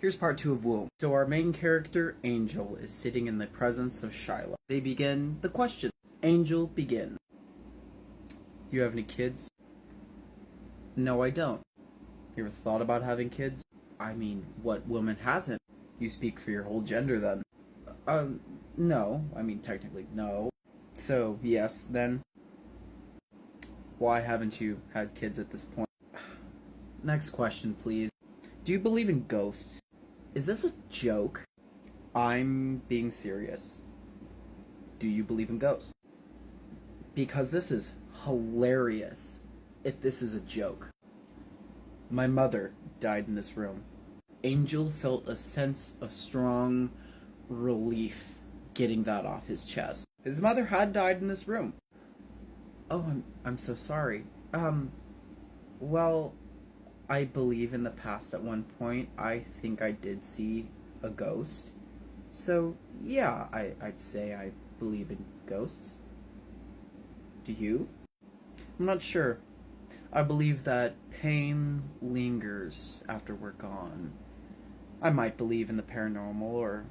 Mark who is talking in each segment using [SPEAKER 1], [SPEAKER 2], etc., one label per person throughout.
[SPEAKER 1] Here's part 2 of Woom. So our main character, Angel, is sitting in the presence of Shyla. They begin the question. Angel begins. You have any kids? No, I don't. You ever thought about having kids? I mean, what woman hasn't? You speak for your whole gender then. No. I mean, technically, no. So, yes, then. Why haven't you had kids at this point? Next question, please. Do you believe in ghosts? Is this a joke? I'm being serious. Do you believe in ghosts? Because this is hilarious if this is a joke. My mother died in this room. Angel felt a sense of strong relief getting that off his chest. His mother had died in this room. Oh, I'm so sorry. Well, I believe in the past at one point, I think I did see a ghost. So, yeah, I'd say I believe in ghosts. Do you? I'm not sure. I believe that pain lingers after we're gone. I might believe in the paranormal or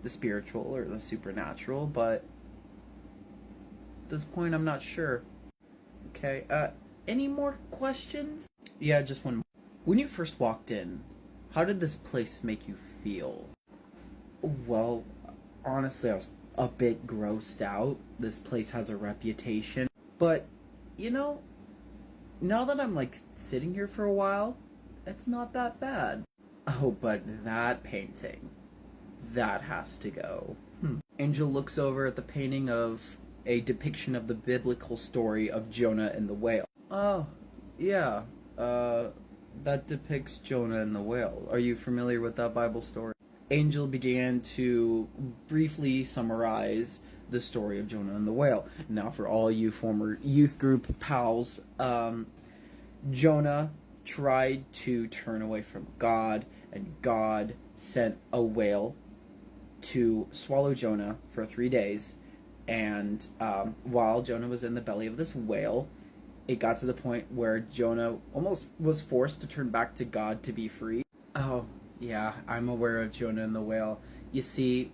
[SPEAKER 1] the spiritual or the supernatural, but at this point I'm not sure. Okay, any more questions? Yeah, just one more. When you first walked in, how did this place make you feel? Well, honestly, I was a bit grossed out. This place has a reputation. But, you know, now that I'm, sitting here for a while, it's not that bad. Oh, but that painting, that has to go. Angel looks over at the painting of a depiction of the biblical story of Jonah and the whale. Oh, yeah, that depicts Jonah and the whale. Are you familiar with that Bible story? Angel began to briefly summarize the story of Jonah and the whale. Now, for all you former youth group pals, Jonah tried to turn away from God, and God sent a whale to swallow Jonah for 3 days. And while Jonah was in the belly of this whale, it got to the point where Jonah almost was forced to turn back to God to be free. Oh, yeah, I'm aware of Jonah and the whale. You see,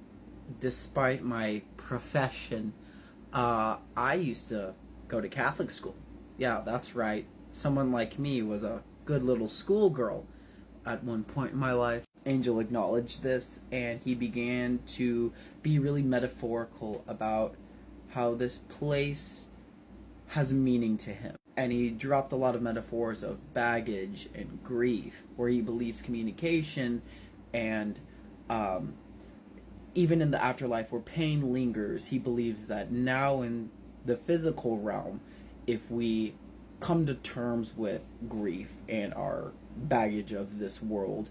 [SPEAKER 1] despite my profession, I used to go to Catholic school. Yeah, that's right. Someone like me was a good little schoolgirl at one point in my life. Angel acknowledged this, and he began to be really metaphorical about how this place has meaning to him. And he dropped a lot of metaphors of baggage and grief, where he believes communication and even in the afterlife where pain lingers, he believes that now in the physical realm, if we come to terms with grief and our baggage of this world,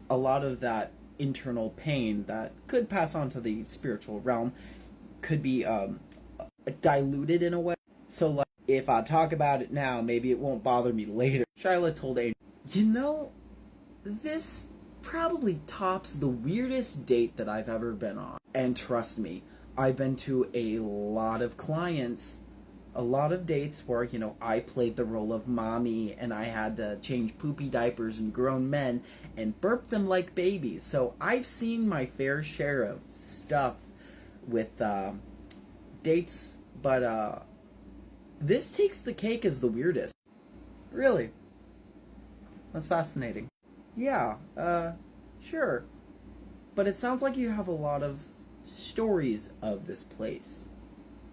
[SPEAKER 1] a lot of that internal pain that could pass on to the spiritual realm could be diluted in a way. So, if I talk about it now, maybe it won't bother me later. Shyla told Angel, you know, this probably tops the weirdest date that I've ever been on. And trust me, I've been to a lot of clients, a lot of dates where, I played the role of mommy and I had to change poopy diapers and grown men and burp them like babies. So I've seen my fair share of stuff with dates, but this takes the cake as the weirdest. Really? That's fascinating. Yeah, sure. But it sounds like you have a lot of stories of this place.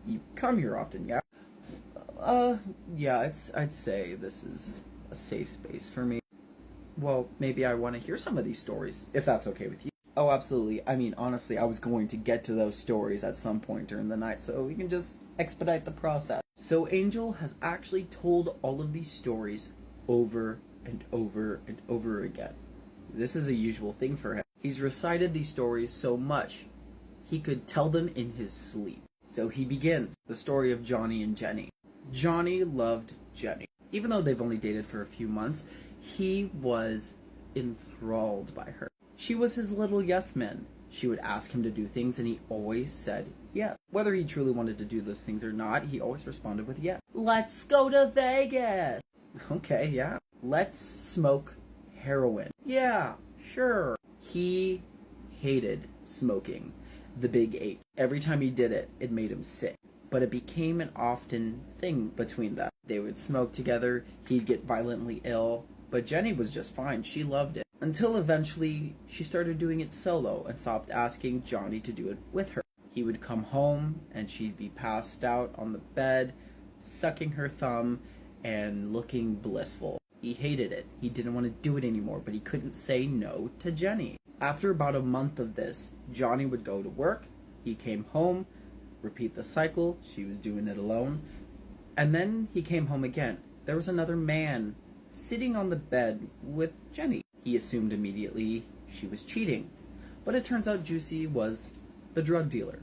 [SPEAKER 1] You come here often, yeah? Yeah, I'd say this is a safe space for me. Well, maybe I want to hear some of these stories, if that's okay with you. Oh, absolutely. I mean, honestly, I was going to get to those stories at some point during the night, so we can just expedite the process. So Angel has actually told all of these stories over and over and over again. This is a usual thing for him. He's recited these stories so much, he could tell them in his sleep. So he begins the story of Johnny and Jenny. Johnny loved Jenny. Even though they've only dated for a few months, he was enthralled by her. She was his little yes man. She would ask him to do things and he always said yes. Whether he truly wanted to do those things or not, he always responded with yes. Let's go to Vegas! Okay, yeah. Let's smoke heroin. Yeah, sure. He hated smoking the big eight. Every time he did it, it made him sick. But it became an often thing between them. They would smoke together, he'd get violently ill, but Jenny was just fine. She loved it. Until eventually, she started doing it solo and stopped asking Johnny to do it with her. He would come home and she'd be passed out on the bed, sucking her thumb and looking blissful. He hated it. He didn't want to do it anymore, but he couldn't say no to Jenny. After about a month of this, Johnny would go to work, he came home, repeat the cycle, she was doing it alone, and then he came home again. There was another man sitting on the bed with Jenny. He assumed immediately she was cheating, but it turns out Juicy was the drug dealer.